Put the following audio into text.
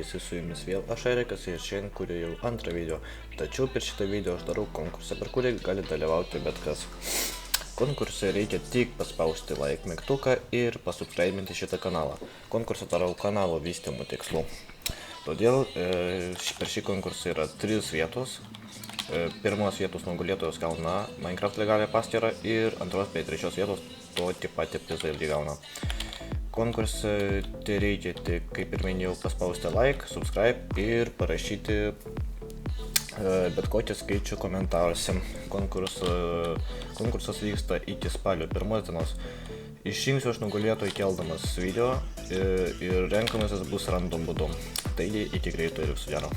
visi, su jumis vėl aš Erikas ir šiandien kuriu jau antrą video. Tačiau per šitą video aš darau konkursą, per kurį gali dalyvauti bet kas. Konkursui reikia tik paspausti like mygtuką ir pasubscribinti šitą kanalą. Konkursą darau kanalo vystymo tikslu. Todėl per šį konkursą yra 3 vietos. Pirmos vietos nugalėtojos gauna Minecraft legalią paskyrą ir antros bei trečios vietos to tik patį prizą irgi gauna. Konkursą tai reikia tik, kaip ir minėjau, paspausti like, subscribe ir parašyti bet kokį skaičių komentaruose. Konkursas vyksta iki spalio 1 dienos. Išrinksiu aš nugalėtojų keldamas video ir renkamasis bus random būdu. Taigi iki greito ir viso gero.